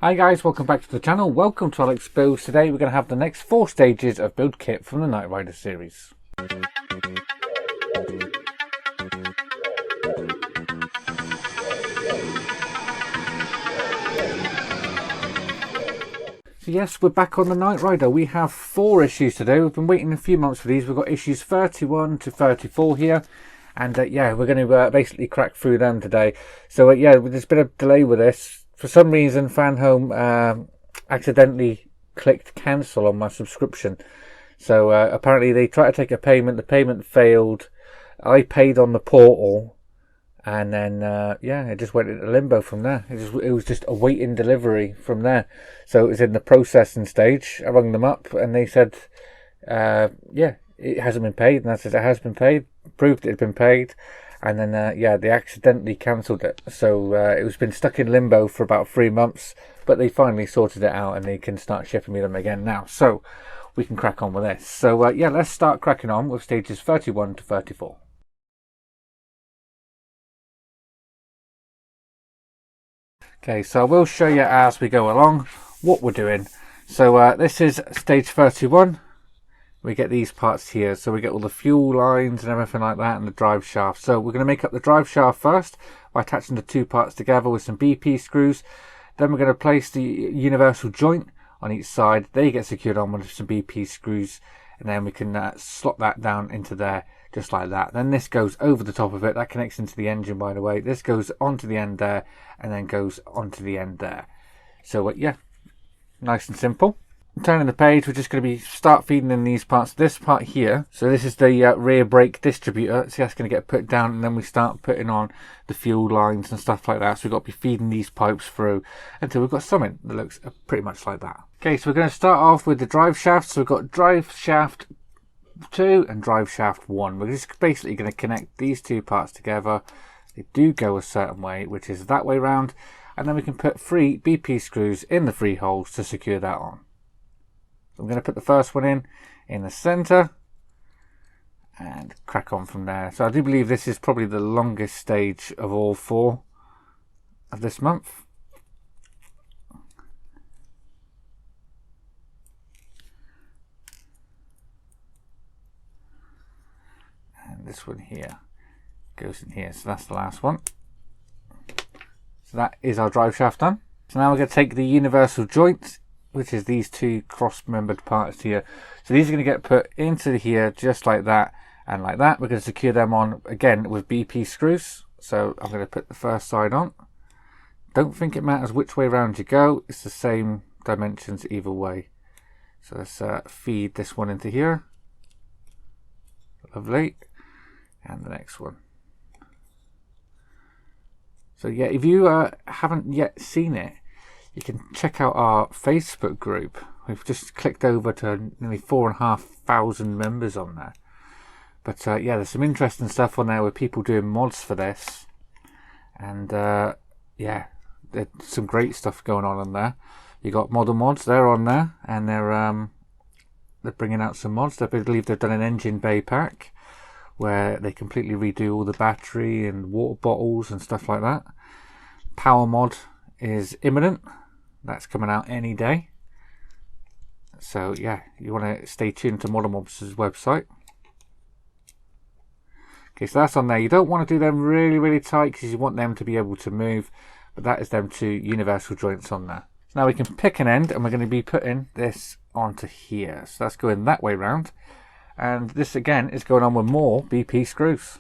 Hi guys, welcome back to the channel. Welcome to Alex Builds. Today we're going to have the next 4 stages of build kit from the Knightrider series. So yes, we're back on the Knightrider. We have 4 issues today. We've been waiting a few months for these. We've got issues 31 to 34 here. And yeah, we're going to basically crack through them today. So yeah, there's been a delay with this. For some reason, fanhome accidentally clicked cancel on my subscription. So apparently they tried to take a payment. The payment failed. I paid on the portal. And then, yeah, it just went into limbo from there. It was just awaiting delivery from there. So it was in the processing stage. I rang them up and they said, yeah, it hasn't been paid. And I said, it has been paid. Proved it had been paid. And then, yeah, they accidentally cancelled it. So it was been stuck in limbo for about 3 months. But they finally sorted it out and they can start shipping me them again now. So we can crack on with this. So, yeah, let's start cracking on with stages 31 to 34. Okay, so I will show you as we go along what we're doing. So this is stage 31. We get these parts here. So we get all the fuel lines and everything like that and the drive shaft. So we're going to make up the drive shaft first by attaching the 2 parts together with some BP screws. Then we're going to place the universal joint on each side. They get secured on with some BP screws. And then we can slot that down into there just like that. Then this goes over the top of it. That connects into the engine, by the way. This goes onto the end there and then goes onto the end there. So yeah, nice and simple. Turning the page, we're just going to start feeding in these parts. This part here, so this is the rear brake distributor. So that's going to get put down, and then we start putting on the fuel lines and stuff like that. So we've got to be feeding these pipes through until we've got something that looks pretty much like that. Okay, so we're going to start off with the drive shaft. So we've got drive shaft 2 and drive shaft 1. We're just basically going to connect these 2 parts together. They do go a certain way, which is that way round, and then we can put 3 BP screws in the 3 holes to secure that on. I'm going to put the first one in the center and crack on from there. So I do believe this is probably the longest stage of all 4 of this month. And this one here goes in here. So that's the last one. So that is our drive shaft done. So now we're going to take the universal joint, which is these 2 cross-membered parts here. So these are going to get put into here just like that and like that. We're going to secure them on again with BP screws. So I'm going to put the first side on. Don't think it matters which way around you go. It's the same dimensions either way. So let's feed this one into here. Lovely. And the next one. So yeah, if you haven't yet seen it, you can check out our Facebook group. We've just clicked over to nearly 4,500 members on there. But yeah, there's some interesting stuff on there with people doing mods for this. And yeah, there's some great stuff going on there. You got model mods, they're on there. And they're bringing out some mods. I believe they've done an engine bay pack where they completely redo all the battery and water bottles and stuff like that. Power mod is imminent. That's coming out any day. So yeah, you want to stay tuned to Model Mobs' website. Okay, so that's on there. You don't want to do them really tight because you want them to be able to move. But that is them 2 universal joints on there. So now we can pick an end and we're going to be putting this onto here. So that's going that way round. And this again is going on with more BP screws.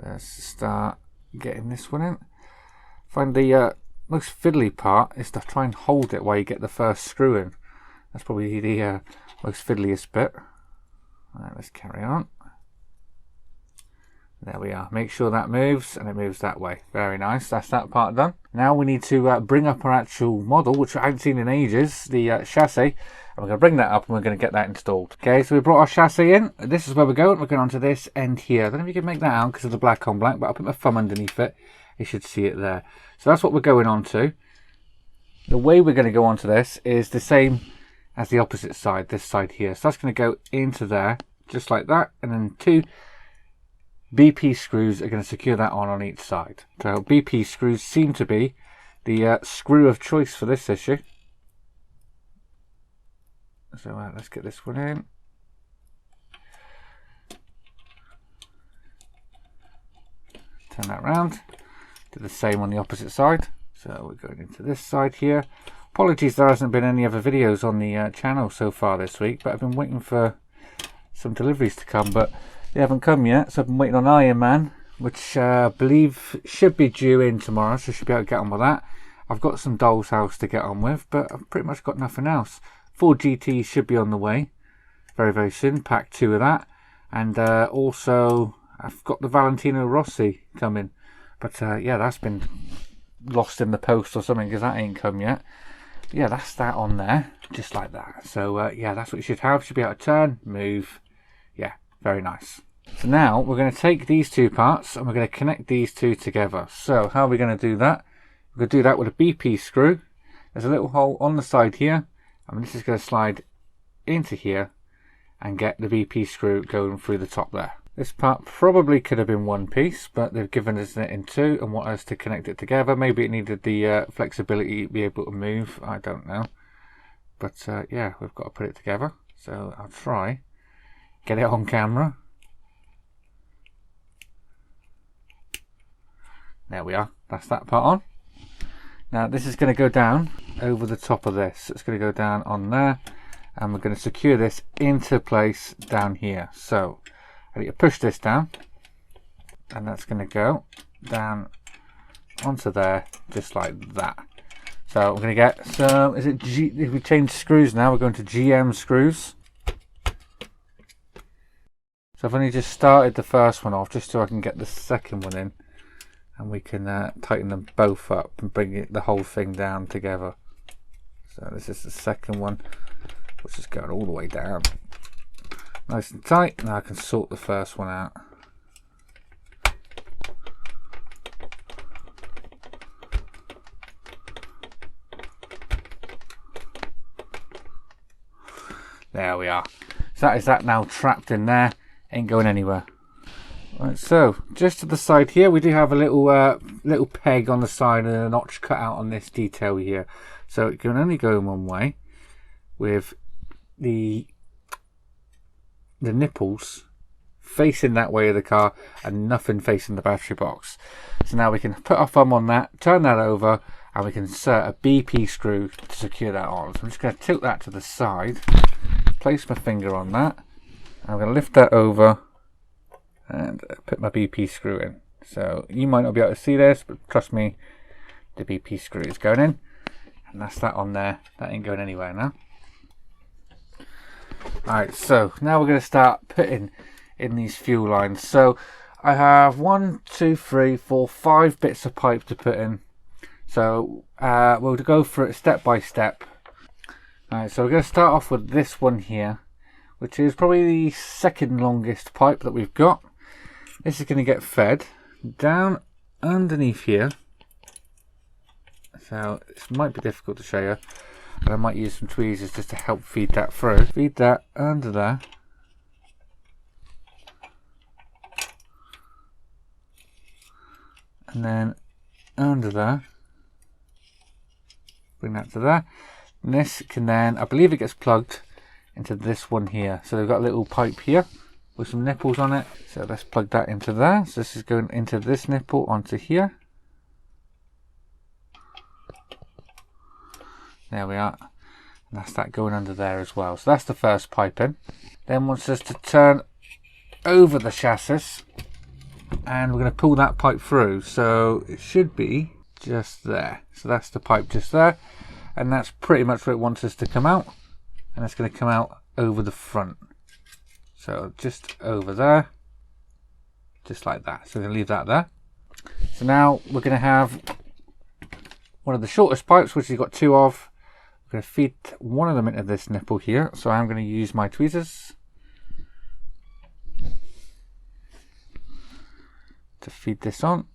Let's start getting this one in. Find the most fiddly part is to try and hold it while you get the first screw in. That's probably the most fiddliest bit. Alright, let's carry on. There we are. Make sure that moves and it moves that way. Very nice. That's that part done. Now we need to bring up our actual model, which I haven't seen in ages, the chassis. And we're going to bring that up and we're going to get that installed. Okay, so we brought our chassis in. This is where we're going. We're going onto this end here. I don't know if you can make that out because of the black on black, but I'll put my thumb underneath it. You should see it there. So that's what we're going on to. The way we're going to go onto this is the same as the opposite side, this side here. So that's going to go into there, just like that. And then 2 BP screws are going to secure that on each side. So BP screws seem to be the screw of choice for this issue. So let's get this one in. Turn that around. Do the same on the opposite side. So we're going into this side here. Apologies there hasn't been any other videos on the channel so far this week, but I've been waiting for some deliveries to come, but they haven't come yet. So I've been waiting on Iron Man, which I believe should be due in tomorrow, so I should be able to get on with that. I've got some Doll's House to get on with, but I've pretty much got nothing else. Ford GT should be on the way very, very soon. Pack 2 of that. And also I've got the Valentino Rossi coming. But yeah, that's been lost in the post or something because that ain't come yet. But yeah, that's that on there, just like that. So yeah, that's what you should have. Should be able to turn, move. Yeah, very nice. So now we're going to take these two parts and we're going to connect these two together. So how are we going to do that? We're going to do that with a BP screw. There's a little hole on the side here. And this is going to slide into here and get the BP screw going through the top there. This part probably could have been one piece, but they've given us it in two and want us to connect it together. Maybe it needed the flexibility to be able to move. I don't know. But yeah, we've got to put it together. So I'll try. Get it on camera. There we are. That's that part on. Now this is going to go down over the top of this. It's going to go down on there. And we're going to secure this into place down here. So I need to push this down, and that's going to go down onto there just like that. So we're going to get some, if we change screws now, we're going to GM screws. So I've only just started the first one off just so I can get the second one in, and we can tighten them both up and bring the whole thing down together. So this is the second one, which is going all the way down. Nice and tight. Now I can sort the first one out. There we are. So that is that now trapped in there. Ain't going anywhere. Right, so just to the side here, we do have a little peg on the side and a notch cut out on this detail here. So it can only go in one way, with the nipples facing that way of the car and nothing facing the battery box. So now we can put our thumb on that, turn that over, and we can insert a BP screw to secure that on. So I'm just going to tilt that to the side, place my finger on that, and I'm going to lift that over and put my BP screw in. So you might not be able to see this, but trust me, the BP screw is going in, and that's that on there. That ain't going anywhere now. Alright, so now we're going to start putting in these fuel lines. So I have 1, 2, 3, 4, 5 bits of pipe to put in. So we'll go through it step by step. Alright, so we're going to start off with this one here, which is probably the second longest pipe that we've got. This is going to get fed down underneath here. So this might be difficult to show you, but I might use some tweezers just to help feed that through. Feed that under there. And then under there. Bring that to there. And this can then, I believe it gets plugged into this one here. So they've got a little pipe here with some nipples on it. So let's plug that into there. So this is going into this nipple onto here. There we are. And that's that going under there as well. So that's the first pipe in. Then wants us to turn over the chassis, and we're going to pull that pipe through. So it should be just there. So that's the pipe just there. And that's pretty much where it wants us to come out. And it's going to come out over the front. So just over there. Just like that. So we're going to leave that there. So now we're going to have one of the shortest pipes, which we've got 2 of. We're going to feed one of them into this nipple here. So I'm going to use my tweezers to feed this on.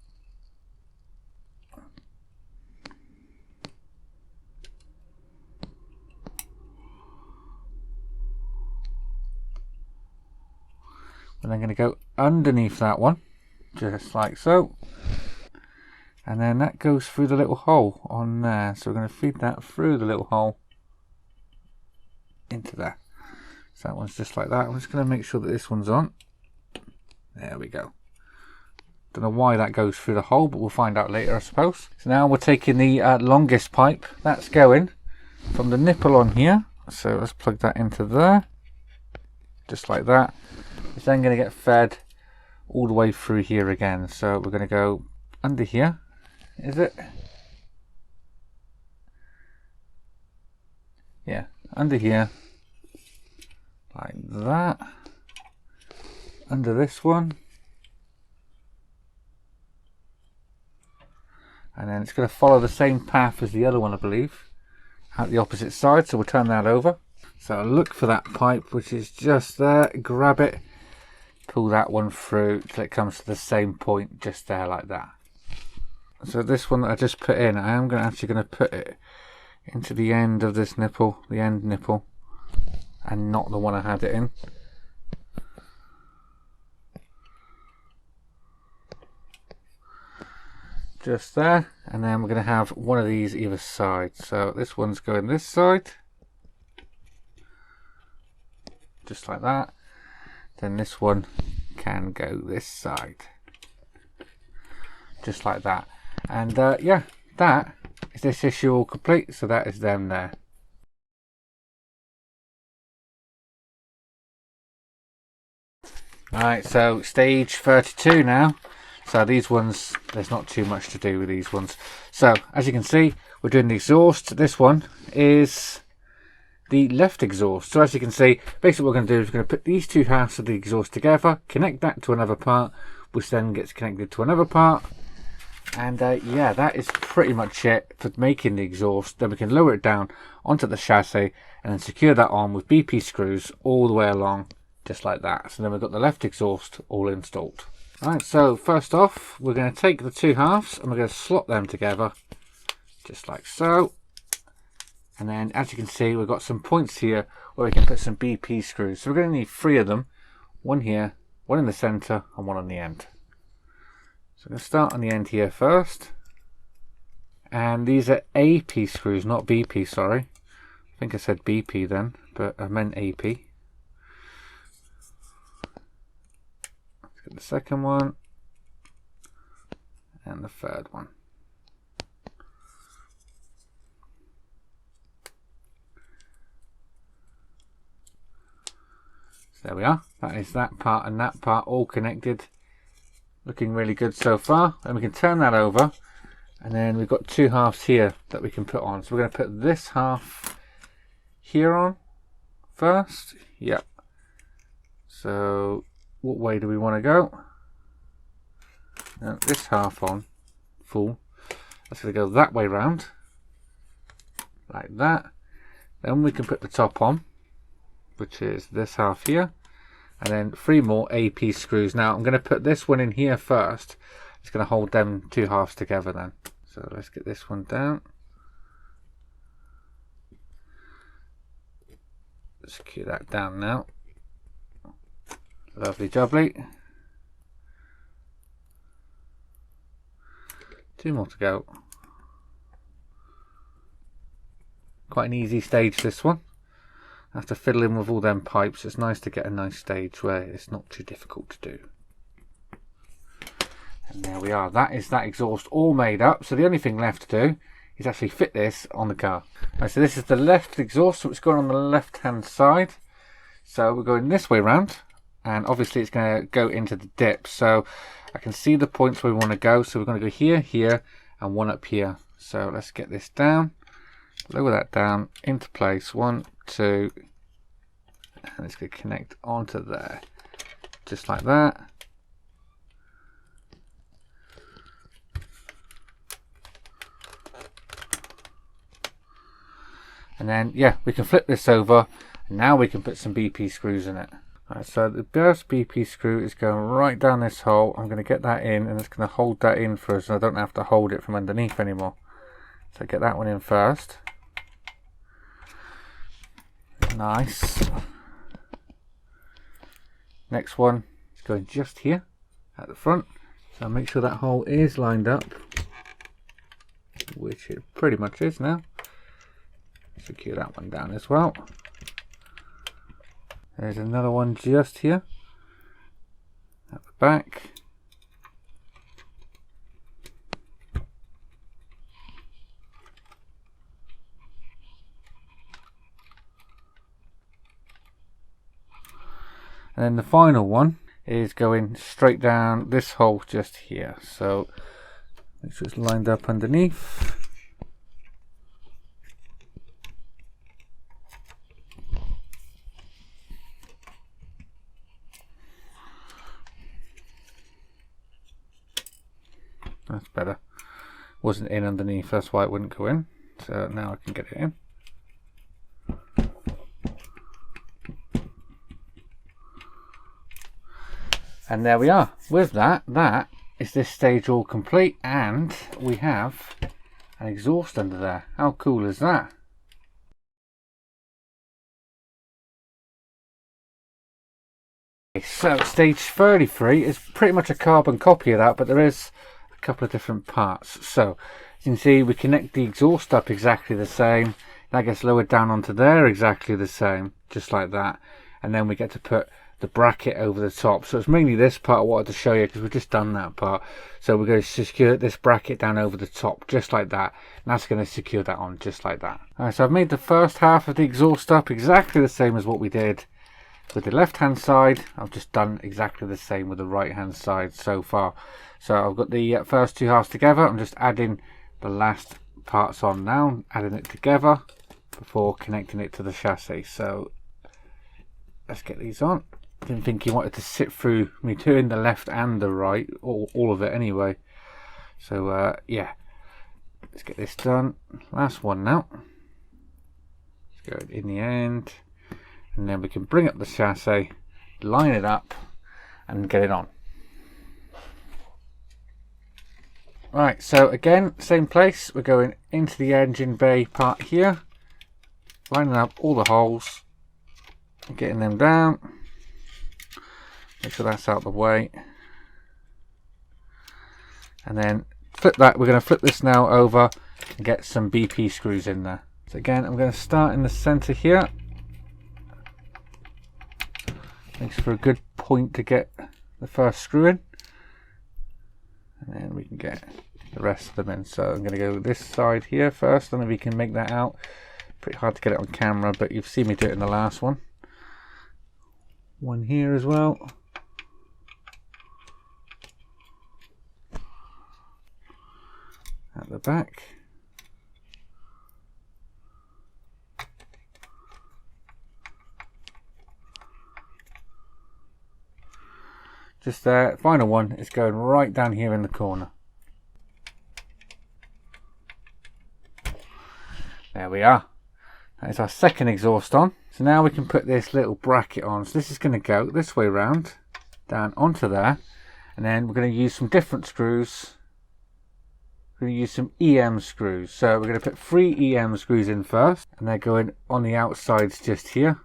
And I'm going to go underneath that one. just like so. And then that goes through the little hole on there. So we're going to feed that through the little hole into there. So that one's just like that. I'm just going to make sure that this one's on. There we go. Don't know why that goes through the hole, but we'll find out later, I suppose. So now we're taking the longest pipe. That's going from the nipple on here. So let's plug that into there. Just like that. It's then going to get fed all the way through here again. So we're going to go under here. Is it? Yeah, under here. Like that. Under this one. And then it's going to follow the same path as the other one, I believe, out the opposite side. So we'll turn that over. So look for that pipe, which is just there. Grab it, pull that one through till it comes to the same point, just there like that. So this one that I just put in, I am actually going to put it into the end of this nipple, the end nipple, and not the one I had it in. Just there, and then we're going to have one of these either side. So this one's going this side, just like that. Then this one can go this side, just like that. And yeah, that is this issue all complete. So that is them there. Alright, so stage 32 now. So these ones, there's not too much to do with these ones. So as you can see, we're doing the exhaust. This one is the left exhaust. So as you can see, basically what we're going to do is we're going to put these two halves of the exhaust together, connect that to another part, which then gets connected to another part. And yeah, that is pretty much it for making the exhaust. Then we can lower it down onto the chassis and then secure that on with BP screws all the way along, just like that. So then we've got the left exhaust all installed. Right, so first off, we're going to take the two halves and we're going to slot them together, just like so. And then, as you can see, we've got some points here where we can put some BP screws. So we're going to need 3 of them, one here, one in the centre, and one on the end. So I'm going to start on the end here first. And these are AP screws, not BP, sorry. I think I said BP then, but I meant AP. The second one and the third one. So there we are. That is that part and that part all connected. Looking really good so far. And we can turn that over, and then we've got 2 halves here that we can put on. So we're going to put this half here on first. Yep. So what way do we want to go? Now this half on full. That's going to go that way round, like that. Then we can put the top on, which is this half here, and then 3 more AP screws. Now I'm going to put this one in here first. It's going to hold them 2 halves together then. So let's get this one down. Secure that down now. Lovely jubbly. 2 more to go. Quite an easy stage, this one. After fiddling with all them pipes, it's nice to get a nice stage where it's not too difficult to do. And there we are. That is that exhaust all made up. So the only thing left to do is actually fit this on the car. Right, so this is the left exhaust, so it's going on the left hand side. So we're going this way round. And obviously it's going to go into the dip. So I can see the points where we want to go. So we're going to go here, here, and one up here. So let's get this down. Lower that down into place. 1, 2. And it's going to connect onto there. Just like that. And then, yeah, we can flip this over. And now we can put some BP screws in it. Right, so the first BP screw is going right down this hole. I'm going to get that in, and it's going to hold that in for us, so I don't have to hold it from underneath anymore. So get that one in first. Nice. Next one is going just here at the front. So make sure that hole is lined up, which it pretty much is now. Secure that one down as well. There's another one just here at the back. And then the final one is going straight down this hole just here. So make sure it's lined up underneath. That's better. Wasn't in underneath, that's why it wouldn't go in. So now I can get it in. And there we are. With that, that is this stage all complete, and we have an exhaust under there. How cool is that? So stage 33 is pretty much a carbon copy of that, but there is a couple of different parts. So you can see we connect the exhaust up exactly the same. That gets lowered down onto there exactly the same, just like that. And then we get to put the bracket over the top. So it's mainly this part I wanted to show you because we've just done that part. So we're going to secure this bracket down over the top just like that, and that's going to secure that on just like that. Alright, so I've made the first half of the exhaust up exactly the same as what we did with the left hand side. I've just done exactly the same with the right hand side so far. So I've got the first two halves together. I'm just adding the last parts on now, adding it together before connecting it to the chassis. So let's get these on. Didn't think he wanted to sit through me doing the left and the right, all of it anyway. So yeah, let's get this done. Last one now. Let's go in the end, and then we can bring up the chassis, line it up, and get it on. Right, so again, same place. We're going into the engine bay part here, lining up all the holes, getting them down. Make sure that's out of the way, and then flip that. We're going to flip this now over and get some BP screws in there. So again, I'm going to start in the center here. Makes for a good point to get the first screw in, and then we can get the rest of them in. So I'm going to go this side here first. I don't know if you can make that out. Pretty hard to get it on camera, but you've seen me do it in the last one. One here as well. At the back. Just there. Final one is going right down here in the corner. There we are. That is our second exhaust on. So now we can put this little bracket on. So this is going to go this way round, down onto there, and then we're going to use some different screws. We're going to use some EM screws. So we're going to put 3 EM screws in first, and they're going on the outsides just here,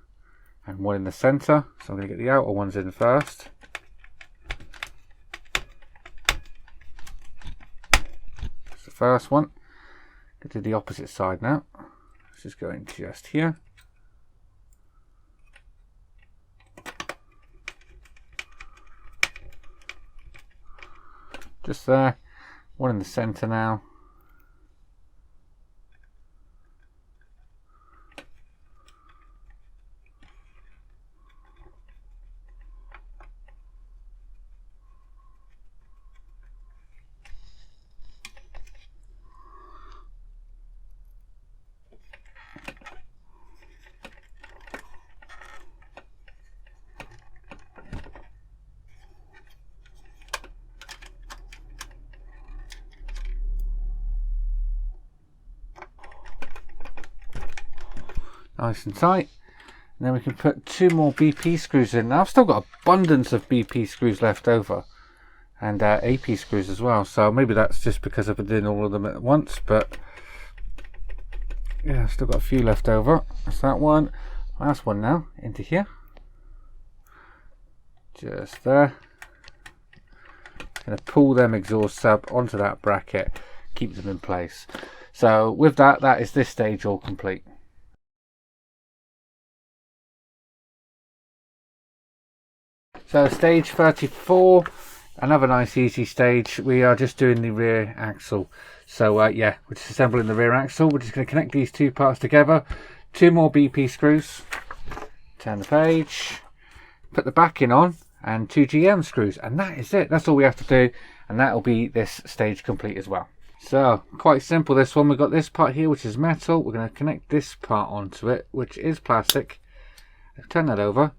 and one in the center. So I'm going to get the outer ones in first. That's the first one. Go to the opposite side now. This is going just here. Just there. One in the center now. Nice and tight. And then we can put 2 more BP screws in. Now I've still got abundance of BP screws left over, and AP screws as well. So maybe that's just because I've been doing all of them at once. But yeah, I've still got a few left over. That's that one. Last one now into here. Just there. going to pull them exhausts up onto that bracket, keep them in place. So with that, that is this stage all complete. So stage 34, another nice easy stage. We are just doing the rear axle. So yeah, we're just assembling the rear axle. We're just going to connect these two parts together. 2 more BP screws. Turn the page. Put the backing on and 2 GM screws. And that is it. That's all we have to do. And that will be this stage complete as well. So quite simple this one. We've got this part here which is metal. We're going to connect this part onto it which is plastic. Turn that over.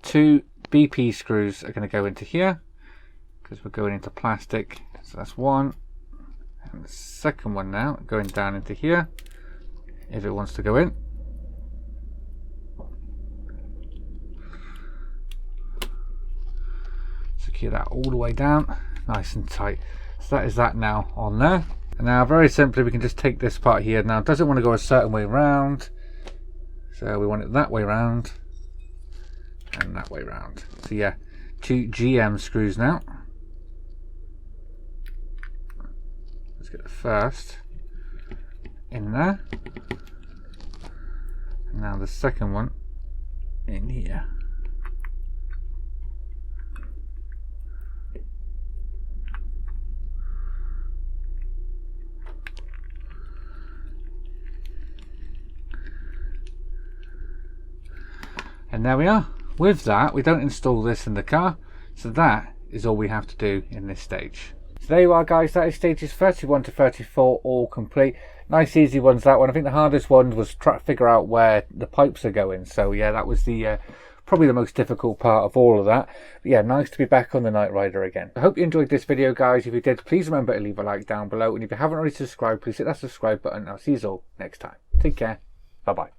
2 BP screws are going to go into here because we're going into plastic. So that's one, and the second one now going down into here if it wants to go in. Secure that all the way down nice and tight. So that is that now on there. And now very simply we can just take this part here. Now it doesn't want to go a certain way round, so we want it that way round and that way round. So yeah, 2 GM screws now. Let's get the first in there. And now the second one in here. And there we are. With that, we don't install this in the car, so that is all we have to do in this stage. So there you are guys, that is stages 31 to 34 all complete. Nice easy ones that one. I think the hardest one was trying to figure out where the pipes are going. So yeah, that was the probably the most difficult part of all of that. But yeah, nice to be back on the Knightrider again. I hope you enjoyed this video guys. If you did, please remember to leave a like down below. And if you haven't already subscribed, please hit that subscribe button. I'll see you all next time. Take care. Bye bye.